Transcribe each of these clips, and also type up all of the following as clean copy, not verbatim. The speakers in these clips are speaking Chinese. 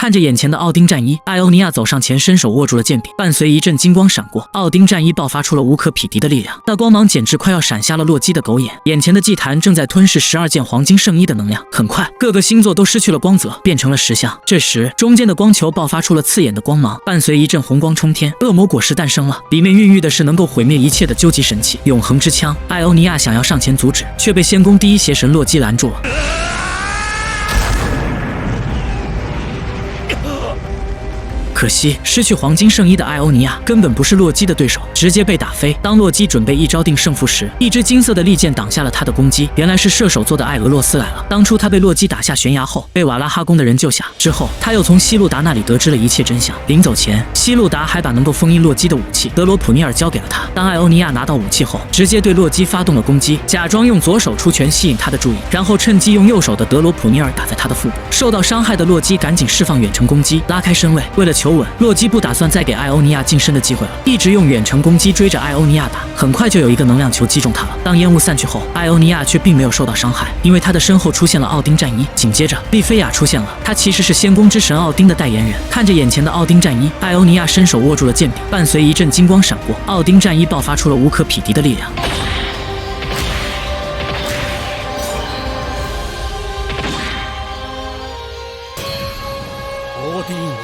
看着眼前的奥丁战衣，艾欧尼亚走上前，伸手握住了剑柄，伴随一阵金光闪过，奥丁战衣爆发出了无可匹敌的力量，那光芒简直快要闪瞎了洛基的狗眼。眼前的祭坛正在吞噬12件黄金圣衣的能量，很快各个星座都失去了光泽，变成了石像。这时中间的光球爆发出了刺眼的光芒，伴随一阵红光冲天，恶魔果实诞生了，里面孕育的是能够毁灭一切的究极神器永恒之枪。艾欧尼亚想要上前阻止，却被仙宫第一邪神洛基拦住了。可惜，失去黄金圣衣的艾欧尼亚根本不是洛基的对手，直接被打飞。当洛基准备一招定胜负时，一支金色的利剑挡下了他的攻击。原来是射手座的艾俄洛斯来了。当初他被洛基打下悬崖后，被瓦拉哈宫的人救下。之后，他又从希路达那里得知了一切真相。临走前，希路达还把能够封印洛基的武器德罗普尼尔交给了他。当艾欧尼亚拿到武器后，直接对洛基发动了攻击，假装用左手出拳吸引他的注意，然后趁机用右手的德罗普尼尔打在他的腹部。受到伤害的洛基赶紧释放远程攻击，拉开身位。为了求稳，洛基不打算再给艾欧尼亚近身的机会了，一直用远程攻击追着艾欧尼亚打。很快就有一个能量球击中他了。当烟雾散去后，艾欧尼亚却并没有受到伤害，因为他的身后出现了奥丁战衣。紧接着，利菲亚出现了，他其实是仙宫之神奥丁的代言人。看着眼前的奥丁战衣，艾欧尼亚伸手握住了剑柄，伴随一阵金光闪过，奥丁战衣爆发出了无可匹敌的力量。オーディーンよ、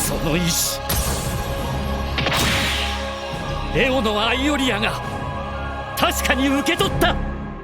その意志、レオのアイオリアが確かに受け取った。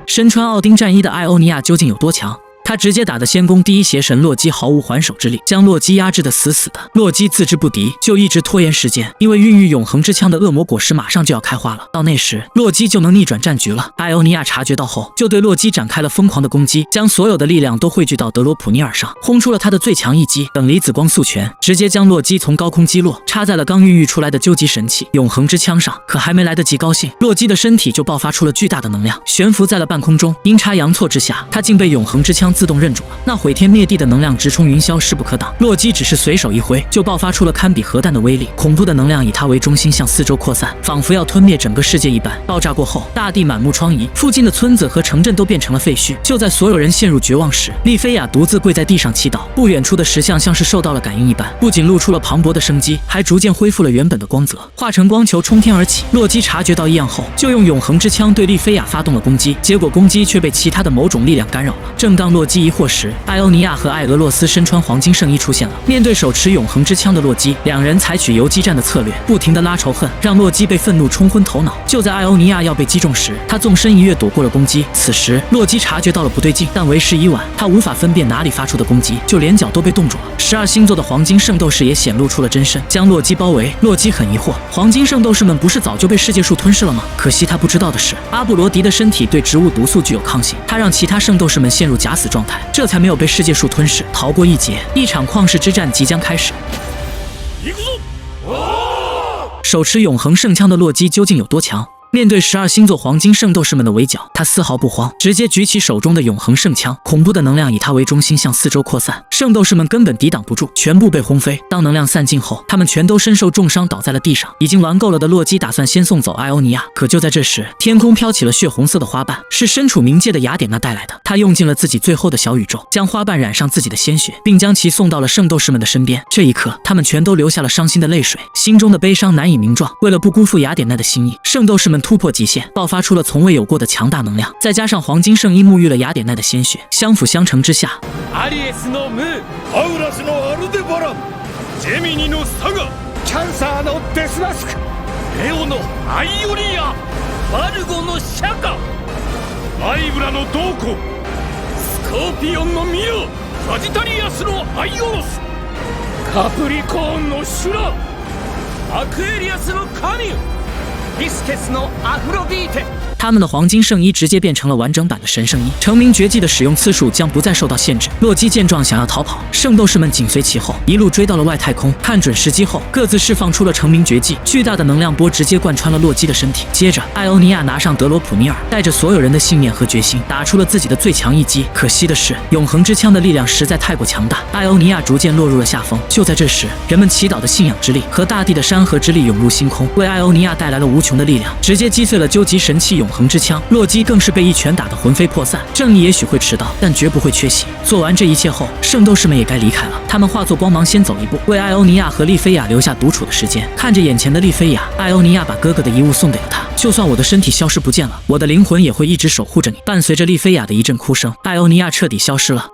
身穿奥丁战衣的艾欧尼亚究竟有多强？他直接打得仙宫第一邪神洛基毫无还手之力，将洛基压制得死死的。洛基自知不敌，就一直拖延时间，因为孕育永恒之枪的恶魔果实马上就要开花了，到那时洛基就能逆转战局了。艾欧尼亚察觉到后，就对洛基展开了疯狂的攻击，将所有的力量都汇聚到德罗普尼尔上，轰出了他的最强一击等离子光速拳，直接将洛基从高空击落，插在了刚孕育出来的究极神器永恒之枪上。可还没来得及高兴，洛基的身体就爆发出了巨大的能量，悬浮在了半空中。阴差阳错之下，他竟被永恒之枪自动认主了。那毁天灭地的能量直冲云霄，势不可挡。洛基只是随手一挥，就爆发出了堪比核弹的威力，恐怖的能量以他为中心向四周扩散，仿佛要吞灭整个世界一般。爆炸过后，大地满目疮痍，附近的村子和城镇都变成了废墟。就在所有人陷入绝望时，利菲亚独自跪在地上祈祷。不远处的石像像是受到了感应一般，不仅露出了磅礴的生机，还逐渐恢复了原本的光泽，化成光球冲天而起。洛基察觉到异样后，就用永恒之枪对利菲亚发动了攻击，结果攻击却被其他的某种力量干扰了。正当洛基疑惑时，艾欧尼亚和艾俄洛斯身穿黄金圣衣出现了。面对手持永恒之枪的洛基，两人采取游击战的策略，不停地拉仇恨，让洛基被愤怒冲昏头脑。就在艾欧尼亚要被击中时，他纵身一跃躲过了攻击。此时洛基察觉到了不对劲，但为时已晚，他无法分辨哪里发出的攻击，就连脚都被冻住了。12星座的黄金圣斗士也显露出了真身，将洛基包围。洛基很疑惑，黄金圣斗士们不是早就被世界树吞噬了吗？可惜他不知道的是，阿布罗迪的身体对植物毒素具有抗性，他让其他圣斗士们陷入假死状态，这才没有被世界树吞噬，逃过一劫。一场旷世之战即将开始。手持永恒圣枪的洛基究竟有多强？面对12星座黄金圣斗士们的围剿，他丝毫不慌，直接举起手中的永恒圣枪，恐怖的能量以他为中心向四周扩散，圣斗士们根本抵挡不住，全部被轰飞。当能量散尽后，他们全都身受重伤倒在了地上。已经玩够了的洛基打算先送走艾欧尼亚，可就在这时，天空飘起了血红色的花瓣，是身处冥界的雅典娜带来的。他用尽了自己最后的小宇宙，将花瓣染上自己的鲜血，并将其送到了圣斗士们的身边。这一刻，他们全都流下了伤心的泪水，心中的悲伤难以名状。为了不辜负雅典娜的心意，圣斗士们突破极限，爆发出了从未有过的强大能量，再加上黄金圣衣沐浴了雅典娜的鲜血，相辅相成之下，アリエスのムー、アウラスのアルデバラン、ジェミニのサガ、キャンサーのデスマスク、レオのアイオリア、バルゴのシャカ、アイブラのドーコ、スコーピオンのミオ、サジタリアスのアイオロス、カプリコーンのシュラ、アクエリアスのカミュ、ビスケスのアフロビーテ。他们的黄金圣衣直接变成了完整版的神圣衣，成名绝技的使用次数将不再受到限制。洛基见状想要逃跑，圣斗士们紧随其后，一路追到了外太空。看准时机后，各自释放出了成名绝技，巨大的能量波直接贯穿了洛基的身体。接着，艾欧尼亚拿上德罗普尼尔，带着所有人的信念和决心，打出了自己的最强一击。可惜的是，永恒之枪的力量实在太过强大，艾欧尼亚逐渐落入了下风。就在这时，人们祈祷的信仰之力和大地的山河之力涌入星空，为艾欧尼亚带来了无穷的力量，直接击碎了究极神器永恒之枪，洛基更是被一拳打得魂飞魄散。正义也许会迟到，但绝不会缺席。做完这一切后，圣斗士们也该离开了。他们化作光芒先走一步，为艾欧尼亚和丽菲亚留下独处的时间。看着眼前的丽菲亚，艾欧尼亚把哥哥的遗物送给了她。就算我的身体消失不见了，我的灵魂也会一直守护着你。伴随着丽菲亚的一阵哭声，艾欧尼亚彻底消失了。